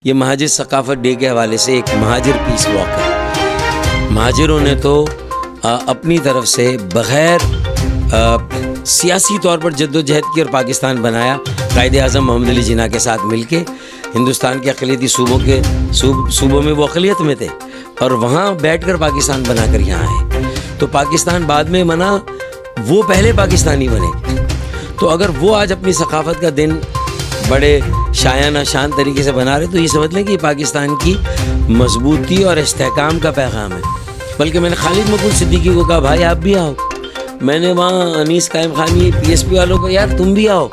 یہ مہاجر ثقافت ڈے کے حوالے سے ایک مہاجر پیس واک ہے. مہاجروں نے تو اپنی طرف سے بغیر سیاسی طور پر جد و جہد کی اور پاکستان بنایا. قائد اعظم محمد علی جناح کے ساتھ مل کے ہندوستان کے اقلیتی صوبوں میں وہ اقلیت میں تھے اور وہاں بیٹھ کر پاکستان بنا کر یہاں آئے. تو پاکستان بعد میں بنا، وہ پہلے پاکستانی بنے. تو اگر وہ آج اپنی ثقافت کا دن بڑے شایانہ شان طریقے سے بنا رہے تو یہ سمجھ لیں کہ یہ پاکستان کی مضبوطی اور استحکام کا پیغام ہے. بلکہ میں نے خالد مقبول صدیقی کو کہا بھائی آپ بھی آؤ. میں نے وہاں انیس قائم خانی پی ایس پی والوں کو یار تم بھی آؤ،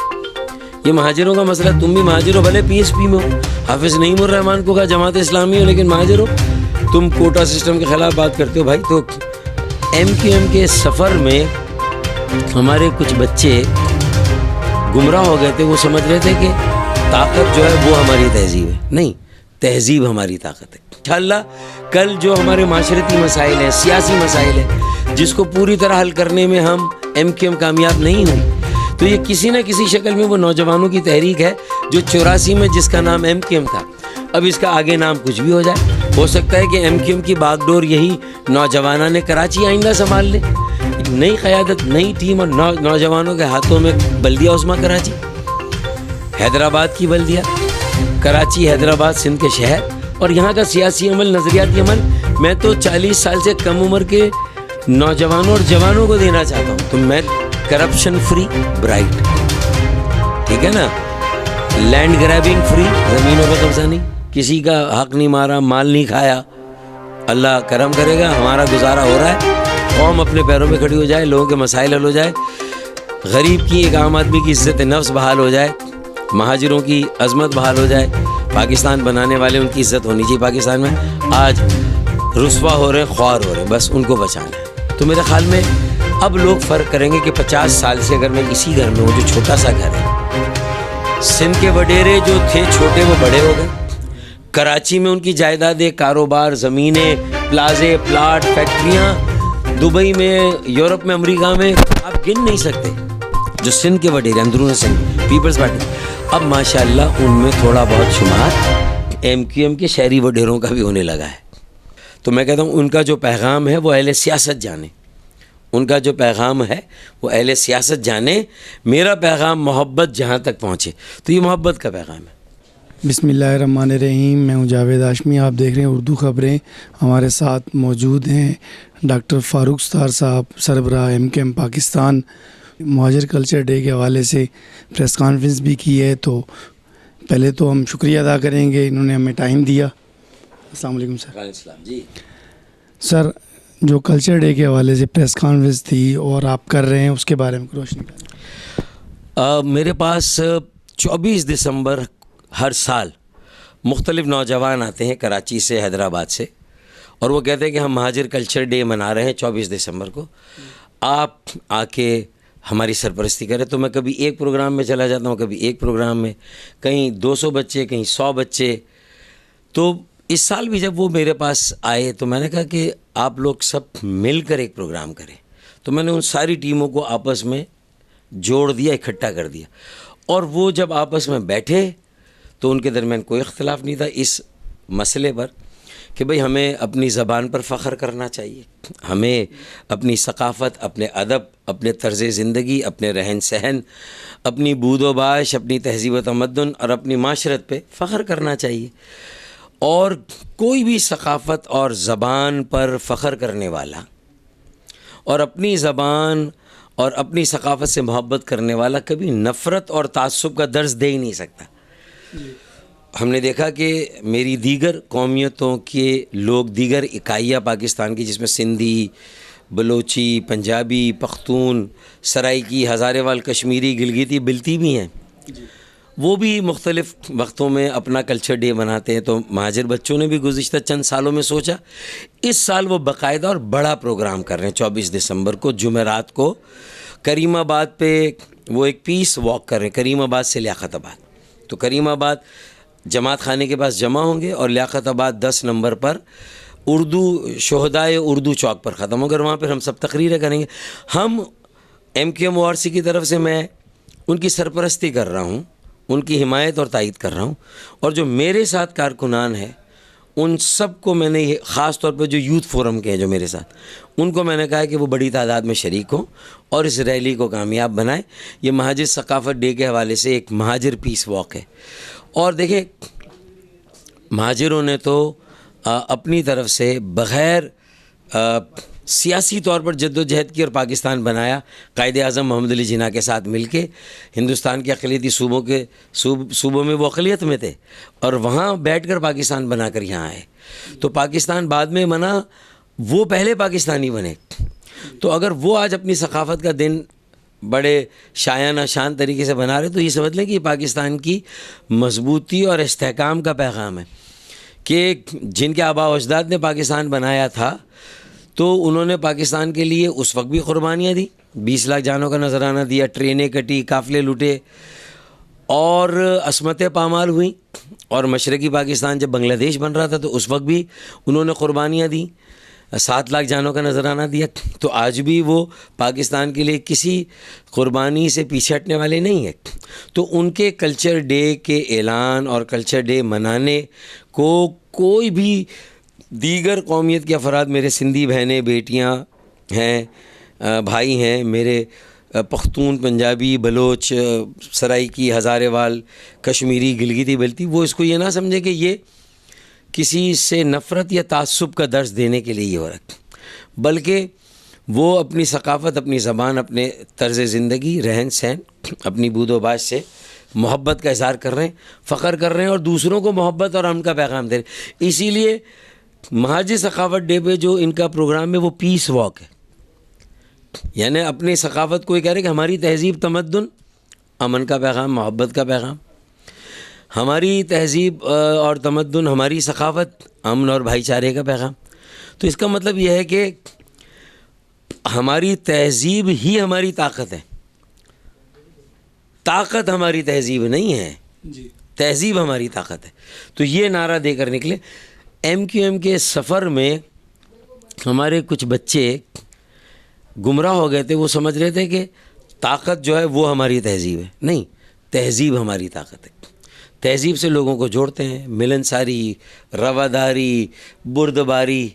یہ مہاجروں کا مسئلہ، تم بھی مہاجر ہو، بھلے پی ایس پی میں ہو. حافظ نعیم الرحمان کو کہا جماعت اسلامی ہو لیکن مہاجر ہو. تم کوٹا سسٹم کے خلاف بات کرتے ہو بھائی. تو ایم کیو ایم کے سفر میں ہمارے کچھ بچے گمراہ ہو گئے تھے. وہ سمجھ رہے تھے کہ طاقت جو ہے وہ ہماری تہذیب ہے. نہیں، تہذیب ہماری طاقت ہے. انشاءاللہ کل جو ہمارے معاشرتی مسائل ہیں، سیاسی مسائل ہیں، جس کو پوری طرح حل کرنے میں ہم ایم کیو ایم کامیاب نہیں ہوئی تو یہ کسی نہ کسی شکل میں وہ نوجوانوں کی تحریک ہے جو 84 میں جس کا نام ایم کیو ایم تھا. اب اس کا آگے نام کچھ بھی ہو جائے، ہو سکتا ہے کہ ایم کیو ایم کی باغ ڈور یہی نوجوانوں نے کراچی آئندہ سنبھال لے. نئی قیادت، نئی ٹیم اور نوجوانوں کے ہاتھوں میں بلدیہ عظمیٰ کراچی، حیدرآباد کی بلدیہ کراچی، حیدرآباد سندھ کے شہر، اور یہاں کا سیاسی عمل، نظریاتی عمل میں تو 40 سال سے کم عمر کے نوجوانوں اور جوانوں کو دینا چاہتا ہوں. تو میں کرپشن فری برائٹ، ٹھیک ہے نا، لینڈ گریبنگ فری، زمینوں پہ قبضہ نہیں، کسی کا حق نہیں مارا، مال نہیں کھایا. اللہ کرم کرے گا، ہمارا گزارا ہو رہا ہے، قوم اپنے پیروں پہ کھڑی ہو جائے، لوگوں کے مسائل حل ہو جائے، غریب کی، ایک عام آدمی کی عزت نفس بحال ہو جائے، مہاجروں کی عظمت بحال ہو جائے. پاکستان بنانے والے ان کی عزت ہونی چاہیے پاکستان میں. آج رسوا ہو رہے ہیں، خوار ہو رہے ہیں، بس ان کو بچانا ہے. تو میرے خیال میں اب لوگ فرق کریں گے کہ 50 سال سے اگر میں اسی گھر میں ہوں جو چھوٹا سا گھر ہے، سندھ کے وڈیرے جو تھے چھوٹے وہ بڑے ہو گئے، کراچی میں ان کی جائیدادیں، کاروبار، زمینیں، پلازے، پلاٹ، فیکٹریاں، دبئی میں، یورپ میں، امریکہ میں آپ گن نہیں سکتے جو سندھ کے وڈیرے، اندرون سندھ پیپلز پارٹی. اب ماشاءاللہ ان میں تھوڑا بہت شمار ایم کیو ایم کے شہری وڈیروں کا بھی ہونے لگا ہے. تو میں کہتا ہوں ان کا جو پیغام ہے وہ اہل سیاست جانے، ان کا جو پیغام ہے وہ اہل سیاست جانے. میرا پیغام محبت جہاں تک پہنچے، تو یہ محبت کا پیغام ہے. بسم اللہ الرحمن الرحیم. میں ہوں جاوید ہاشمی، آپ دیکھ رہے ہیں اردو خبریں. ہمارے ساتھ موجود ہیں ڈاکٹر فاروق ستار صاحب، سربراہ ایم کیو ایم پاکستان. مہاجر کلچر ڈے کے حوالے سے پریس کانفرنس بھی کی ہے، تو پہلے تو ہم شکریہ ادا کریں گے، انہوں نے ہمیں ٹائم دیا. السلام علیکم سر. وعلیکم السلام. جی سر، جو کلچر ڈے کے حوالے سے پریس کانفرنس تھی اور آپ کر رہے ہیں، اس کے بارے میں روشنی کریں. میرے پاس 24 دسمبر ہر سال مختلف نوجوان آتے ہیں کراچی سے، حیدرآباد سے، اور وہ کہتے ہیں کہ ہم مہاجر کلچر ڈے منا رہے ہیں 24 دسمبر کو، آپ آ کے ہماری سرپرستی کریں. تو میں کبھی ایک پروگرام میں چلا جاتا ہوں، کبھی ایک پروگرام میں، کہیں 200 بچے، کہیں 100 بچے. تو اس سال بھی جب وہ میرے پاس آئے تو میں نے کہا کہ آپ لوگ سب مل کر ایک پروگرام کریں. تو میں نے ان ساری ٹیموں کو آپس میں جوڑ دیا، اکٹھا کر دیا، اور وہ جب آپس میں بیٹھے تو ان کے درمیان کوئی اختلاف نہیں تھا اس مسئلے پر کہ بھئی ہمیں اپنی زبان پر فخر کرنا چاہیے، ہمیں اپنی ثقافت، اپنے ادب، اپنے طرز زندگی، اپنے رہن سہن، اپنی بود و باش، اپنی تہذیب و تمدن اور اپنی معاشرت پہ فخر کرنا چاہیے. اور کوئی بھی ثقافت اور زبان پر فخر کرنے والا اور اپنی زبان اور اپنی ثقافت سے محبت کرنے والا کبھی نفرت اور تعصب کا درس دے ہی نہیں سکتا. ہم نے دیکھا کہ میری دیگر قومیتوں کے لوگ، دیگر اکائیاں پاکستان کی، جس میں سندھی، بلوچی، پنجابی، پختون، سرائکی، ہزارے وال، کشمیری، گلگیتی، بلتی بھی ہیں، وہ بھی مختلف وقتوں میں اپنا کلچر ڈے مناتے ہیں. تو مہاجر بچوں نے بھی گزشتہ چند سالوں میں سوچا، اس سال وہ باقاعدہ اور بڑا پروگرام کر رہے ہیں. 24 دسمبر کو جمعرات کو کریم آباد پہ وہ ایک پیس واک کر رہے ہیں، کریم آباد سے لیاقت آباد. تو کریم آباد جماعت خانے کے پاس جمع ہوں گے اور لیاقت آباد 10 نمبر پر اردو شہدائے اردو چوک پر ختم ہوگا. وہاں پر ہم سب تقریریں کریں گے. ہم M Q M O R C کی طرف سے میں ان کی سرپرستی کر رہا ہوں ان کی حمایت اور تائید کر رہا ہوں، اور جو میرے ساتھ کارکنان ہیں ان سب کو میں نے یہ خاص طور پہ جو یوتھ فورم کے ہیں جو میرے ساتھ، ان کو میں نے کہا کہ وہ بڑی تعداد میں شریک ہوں اور اس ریلی کو کامیاب بنائیں۔ یہ مہاجر ثقافت ڈے کے حوالے سے ایک مہاجر پیس واک ہے، اور دیکھیں مہاجروں نے تو اپنی طرف سے بغیر سیاسی طور پر جد و جہد کی اور پاکستان بنایا، قائد اعظم محمد علی جناح کے ساتھ مل کے ہندوستان کے اقلیتی صوبوں میں وہ اقلیت میں تھے، اور وہاں بیٹھ کر پاکستان بنا کر یہاں آئے۔ تو پاکستان بعد میں بنا، وہ پہلے پاکستانی بنے۔ تو اگر وہ آج اپنی ثقافت کا دن بڑے شایانہ شان طریقے سے بنا رہے تو یہ سمجھ لیں کہ یہ پاکستان کی مضبوطی اور استحکام کا پیغام ہے کہ جن کے آباء و اجداد نے پاکستان بنایا تھا تو انہوں نے پاکستان کے لیے اس وقت بھی قربانیاں دی، 20 لاکھ جانوں کا نذرانہ دیا، ٹرینیں کٹی، قافلے لوٹے، اور عصمتیں پامال ہوئیں، اور مشرقی پاکستان جب بنگلہ دیش بن رہا تھا تو اس وقت بھی انہوں نے قربانیاں دیں، 7 لاکھ جانوں کا نذرانہ دیا۔ تو آج بھی وہ پاکستان کے لیے کسی قربانی سے پیچھے ہٹنے والے نہیں ہیں۔ تو ان کے کلچر ڈے کے اعلان اور کلچر ڈے منانے کو کوئی بھی دیگر قومیت کے افراد، میرے سندھی بہنیں بیٹیاں ہیں، بھائی ہیں میرے، پختون، پنجابی، بلوچ، سرائیکی، ہزارے وال، کشمیری، گلگتی بلتی، وہ اس کو یہ نہ سمجھے کہ یہ کسی سے نفرت یا تعصب کا درس دینے کے لیے یہ ہو رہا ہے، بلکہ وہ اپنی ثقافت، اپنی زبان، اپنے طرز زندگی، رہن سہن، اپنی بود و باش سے محبت کا اظہار کر رہے ہیں، فخر کر رہے ہیں، اور دوسروں کو محبت اور امن کا پیغام دے رہے ہیں۔ اسی لیے مہاجر ثقافت ڈے پہ جو ان کا پروگرام ہے وہ پیس واک ہے، یعنی اپنی ثقافت کو یہ کہہ رہے کہ ہماری تہذیب تمدن، امن کا پیغام، محبت کا پیغام، ہماری تہذیب اور تمدن، ہماری ثقافت، امن اور بھائی چارے کا پیغام۔ تو اس کا مطلب یہ ہے کہ ہماری تہذیب ہی ہماری طاقت ہے، طاقت ہماری تہذیب نہیں ہے، تہذیب ہماری طاقت ہے۔ تو یہ نعرہ دے کر نکلے۔ MQM کے سفر میں ہمارے کچھ بچے گمراہ ہو گئے تھے، وہ سمجھ رہے تھے کہ طاقت جو ہے وہ ہماری تہذیب ہے، نہیں، تہذیب ہماری طاقت ہے۔ تہذیب سے لوگوں کو جوڑتے ہیں، ملنساری، رواداری، بردباری،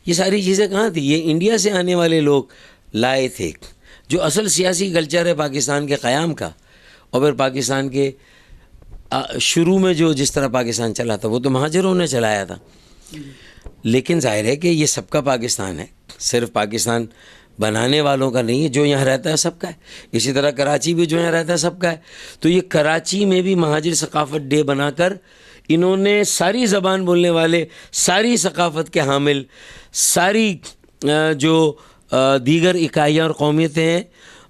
یہ ساری چیزیں کہاں تھی؟ یہ انڈیا سے آنے والے لوگ لائے تھے۔ جو اصل سیاسی کلچر ہے پاکستان کے قیام کا، اور پھر پاکستان کے شروع میں جو جس طرح پاکستان چلا تھا وہ تو مہاجروں نے چلایا تھا، لیکن ظاہر ہے کہ یہ سب کا پاکستان ہے، صرف پاکستان بنانے والوں کا نہیں ہے، جو یہاں رہتا ہے سب کا ہے۔ اسی طرح کراچی بھی جو یہاں رہتا ہے سب کا ہے۔ تو یہ کراچی میں بھی مہاجر ثقافت ڈے بنا کر انہوں نے ساری زبان بولنے والے، ساری ثقافت کے حامل، ساری جو دیگر اکائیاں اور قومیتیں ہیں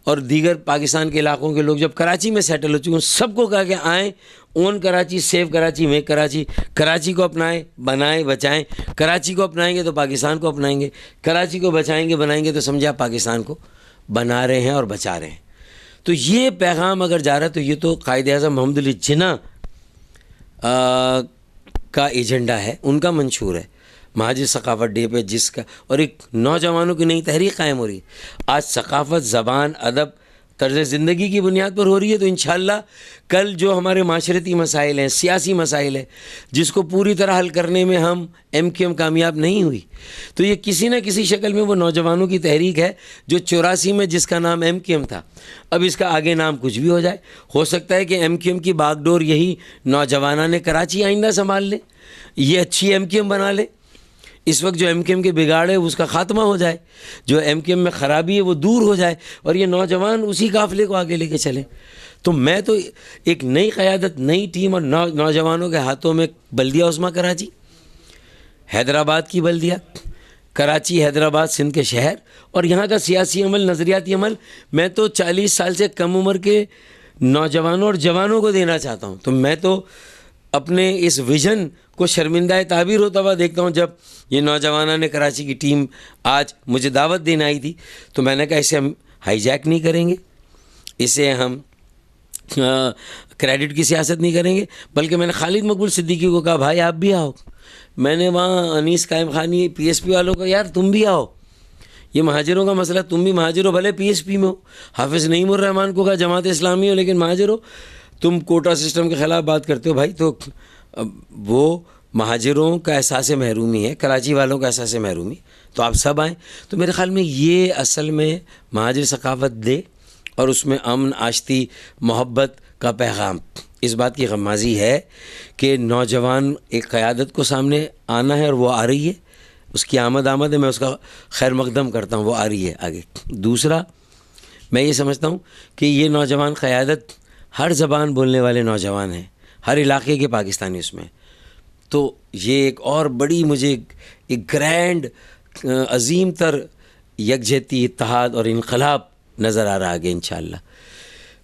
اور دیگر پاکستان کے علاقوں کے لوگ جب کراچی میں سیٹل ہو چکے ہیں، سب کو کہا کہ آئیں، اون کراچی، سیو کراچی، میک کراچی، کراچی کو اپنائیں، بنائیں، بچائیں۔ کراچی کو اپنائیں گے تو پاکستان کو اپنائیں گے، کراچی کو بچائیں گے، بنائیں گے تو سمجھے آپ پاکستان کو بنا رہے ہیں اور بچا رہے ہیں۔ تو یہ پیغام اگر جا رہا ہے تو یہ تو قائد اعظم محمد علی جناح کا ایجنڈا ہے، ان کا منشور ہے مہاجر ثقافت ڈے پہ، جس کا اور ایک نوجوانوں کی نئی تحریک قائم ہو رہی ہے۔ آج ثقافت، زبان، ادب، طرز زندگی کی بنیاد پر ہو رہی ہے، تو انشاءاللہ کل جو ہمارے معاشرتی مسائل ہیں، سیاسی مسائل ہیں، جس کو پوری طرح حل کرنے میں ہم MQM کامیاب نہیں ہوئی، تو یہ کسی نہ کسی شکل میں وہ نوجوانوں کی تحریک ہے جو 84 میں جس کا نام MQM تھا، اب اس کا آگے نام کچھ بھی ہو جائے۔ ہو سکتا ہے کہ MQM کی باغ ڈور یہی نوجوانان کراچی آئندہ سنبھال لے، یہ اچھی MQM بنا لے۔ اس وقت جو MQM کے بگاڑ ہے اس کا خاتمہ ہو جائے، جو MQM میں خرابی ہے وہ دور ہو جائے، اور یہ نوجوان اسی قافلے کو آگے لے کے چلیں۔ تو میں تو ایک نئی قیادت، نئی ٹیم اور نوجوانوں کے ہاتھوں میں بلدیہ عظمیٰ کراچی، حیدرآباد کی بلدیہ کراچی، حیدرآباد سندھ کے شہر، اور یہاں کا سیاسی عمل، نظریاتی عمل، میں تو 40 سال سے کم عمر کے نوجوانوں اور جوانوں کو دینا چاہتا ہوں۔ تو میں تو اپنے اس ویژن کو شرمندہ تعبیر ہوتا ہوا دیکھتا ہوں۔ جب یہ نوجوانان کراچی کی ٹیم آج مجھے دعوت دینے آئی تھی تو میں نے کہا اسے ہم ہائی جیک نہیں کریں گے، اسے ہم کریڈٹ کی سیاست نہیں کریں گے، بلکہ میں نے خالد مقبول صدیقی کو کہا بھائی آپ بھی آؤ۔ میں نے وہاں انیس قائم خانی PSP والوں کو یار تم بھی آؤ، یہ مہاجروں کا مسئلہ، تم بھی مہاجر ہو، بھلے PSP میں ہو۔ حافظ نعیم الرحمان کو کہا جماعت اسلامی ہو لیکن مہاجر ہو، تم کوٹا سسٹم کے خلاف بات کرتے ہو بھائی, تو وہ مہاجروں کا احساس محرومی ہے, کراچی والوں کا احساس محرومی, تو آپ سب آئیں. تو میرے خیال میں یہ اصل میں مہاجر ثقافت دے, اور اس میں امن, آشتی, محبت کا پیغام. اس بات کی غمازی ہے کہ نوجوان ایک قیادت کو سامنے آنا ہے, اور وہ آ رہی ہے, اس کی آمد ہے, میں اس کا خیر مقدم کرتا ہوں, وہ آ رہی ہے آگے. دوسرا, میں یہ سمجھتا ہوں کہ یہ نوجوان قیادت ہر زبان بولنے والے نوجوان ہیں, ہر علاقے کے پاکستانی اس میں. تو یہ ایک اور بڑی مجھے ایک گرینڈ عظیم تر یکجہتی, اتحاد اور انقلاب نظر آ رہا آگے انشاءاللہ.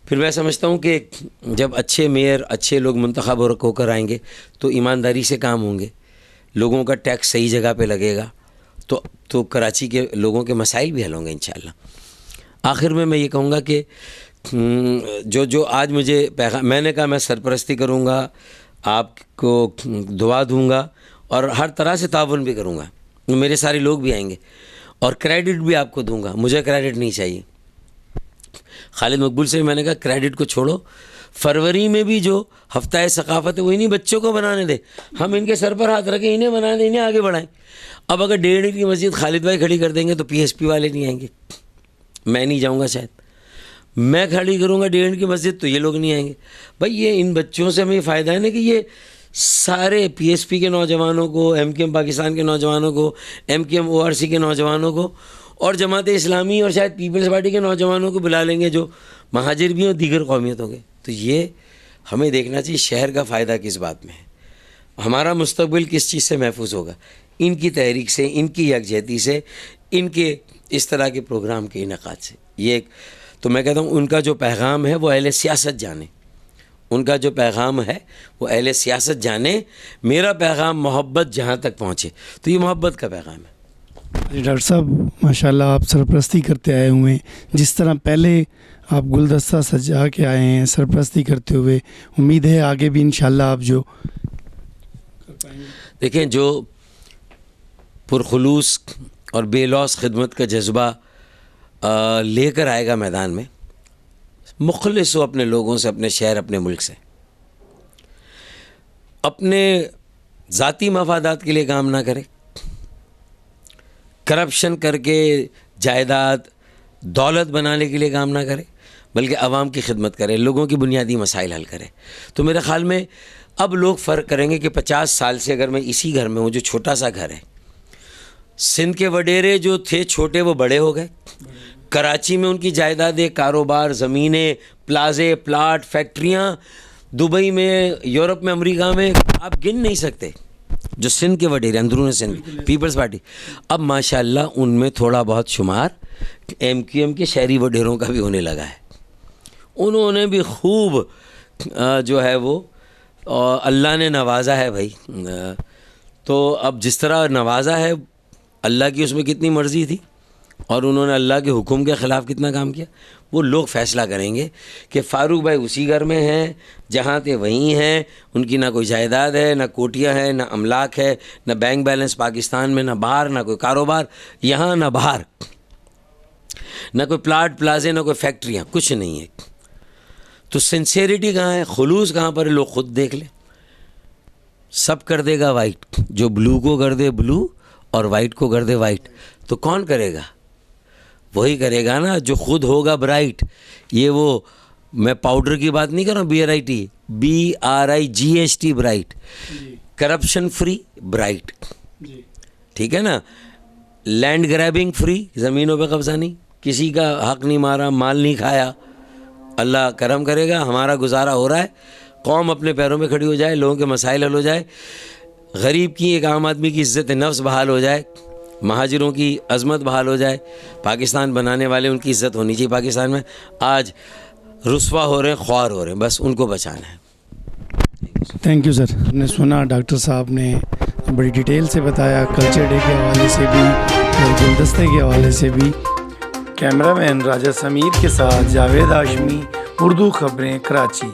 پھر میں سمجھتا ہوں کہ جب اچھے میئر, اچھے لوگ منتخب ہو کر آئیں گے تو ایمانداری سے کام ہوں گے, لوگوں کا ٹیکس صحیح جگہ پہ لگے گا, تو کراچی کے لوگوں کے مسائل بھی حل ہوں گے انشاءاللہ. آخر میں یہ کہوں گا کہ جو آج مجھے پیغام, میں نے کہا میں سرپرستی کروں گا, آپ کو دعا دوں گا, اور ہر طرح سے تعاون بھی کروں گا. میرے سارے لوگ بھی آئیں گے, اور کریڈٹ بھی آپ کو دوں گا. مجھے کریڈٹ نہیں چاہیے. خالد مقبول سے میں نے کہا کریڈٹ کو چھوڑو, فروری میں بھی جو ہفتہ ثقافت ہے وہ انہیں بچوں کو بنانے دے, ہم ان کے سر پر ہاتھ رکھیں, انہیں بنانے دیں, انہیں آگے بڑھائیں. اب اگر 1.5 کی مسجد خالد بھائی کھڑی کر دیں گے تو PSP والے نہیں آئیں گے, میں نہیں جاؤں گا شاید. میں کھڑی کروں گا 1.5 کی مسجد تو یہ لوگ نہیں آئیں گے. بھائی یہ ان بچوں سے ہمیں یہ فائدہ ہے نا کہ یہ سارے PSP کے نوجوانوں کو, MKM پاکستان کے نوجوانوں کو, MKM ORC کے نوجوانوں کو, اور جماعت اسلامی اور شاید پیپلز پارٹی کے نوجوانوں کو بلا لیں گے جو مہاجر بھی ہیں اور دیگر قومیتوں کے. تو یہ ہمیں دیکھنا چاہیے شہر کا فائدہ کس بات میں ہے, ہمارا مستقبل کس چیز سے محفوظ ہوگا, ان کی تحریک سے, ان کی یکجہتی سے, ان کے اس طرح کے پروگرام کے انعقاد سے. یہ ایک, تو میں کہتا ہوں ان کا جو پیغام ہے وہ اہل سیاست جانے, ان کا جو پیغام ہے وہ اہل سیاست جانے. میرا پیغام محبت جہاں تک پہنچے, تو یہ محبت کا پیغام ہے. جی ڈاکٹر صاحب ماشاءاللہ آپ سرپرستی کرتے آئے ہوئے ہیں, جس طرح پہلے آپ گلدستہ سجا کے آئے ہیں سرپرستی کرتے ہوئے, امید ہے آگے بھی انشاءاللہ آپ جو کر پائیں گے. دیکھیں, جو پرخلوص اور بے لوث خدمت کا جذبہ لے کر آئے گا میدان میں, مخلص ہو اپنے لوگوں سے, اپنے شہر, اپنے ملک سے, اپنے ذاتی مفادات کے لیے کام نہ کرے, کرپشن کر کے جائیداد دولت بنانے کے لیے کام نہ کرے, بلکہ عوام کی خدمت کرے, لوگوں کی بنیادی مسائل حل کرے. تو میرے خیال میں اب لوگ فرق کریں گے کہ 50 سال سے اگر میں اسی گھر میں ہوں, جو چھوٹا سا گھر ہے, سندھ کے وڈیرے جو تھے چھوٹے وہ بڑے ہو گئے, کراچی میں ان کی جائیدادیں, کاروبار, زمینیں, پلازے, پلاٹ, فیکٹریاں, دبئی میں, یورپ میں, امریکہ میں, آپ گن نہیں سکتے. جو سندھ کے وڈیرے, اندرون سندھ, پیپلز پارٹی, اب ماشاءاللہ ان میں تھوڑا بہت شمار MQM کے شہری وڈیروں کا بھی ہونے لگا ہے. انہوں نے بھی خوب جو ہے وہ اللہ نے نوازا ہے بھائی. تو اب جس طرح نوازا ہے, اللہ کی اس میں کتنی مرضی تھی, اور انہوں نے اللہ کے حکم کے خلاف کتنا کام کیا, وہ لوگ فیصلہ کریں گے کہ فاروق بھائی اسی گھر میں ہیں, جہاں تھے وہیں ہیں, ان کی نہ کوئی جائیداد ہے, نہ کوٹیاں ہیں, نہ املاک ہے, نہ بینک بیلنس پاکستان میں, نہ باہر, نہ کوئی کاروبار یہاں, نہ باہر, نہ کوئی پلاٹ پلازے, نہ کوئی فیکٹریاں, کچھ نہیں ہے. تو سنسیریٹی کہاں ہے, خلوص کہاں پر ہے, لوگ خود دیکھ لیں. سب کر دے گا وائٹ, جو بلو کو کر دے بلو اور وائٹ کو کر دے وائٹ, تو کون کرے گا؟ وہی کرے گا نا جو خود ہوگا برائٹ. یہ وہ میں پاؤڈر کی بات نہیں کر رہا ہوں, BRIGHT bright, corruption free bright, ٹھیک ہے نا, لینڈ گریبنگ فری, زمینوں پہ قبضہ نہیں, کسی کا حق نہیں مارا, مال نہیں کھایا, اللہ کرم کرے گا, ہمارا گزارا ہو رہا ہے, قوم اپنے پیروں پہ کھڑی ہو جائے, لوگوں کے مسائل حل ہو جائے, غریب کی, ایک عام آدمی کی عزت نفس بحال ہو جائے, مہاجروں کی عظمت بحال ہو جائے, پاکستان بنانے والے ان کی عزت ہونی چاہیے پاکستان میں. آج رسوا ہو رہے ہیں, خوار ہو رہے ہیں, بس ان کو بچانا ہے. Thank you sir. ہم نے سنا ڈاکٹر صاحب نے بڑی ڈیٹیل سے بتایا, کلچر ڈے کے حوالے سے بھی اور گلدستے کے حوالے سے بھی. کیمرہ مین راجہ سمیر کے ساتھ جاوید ہاشمی, اردو خبریں, کراچی.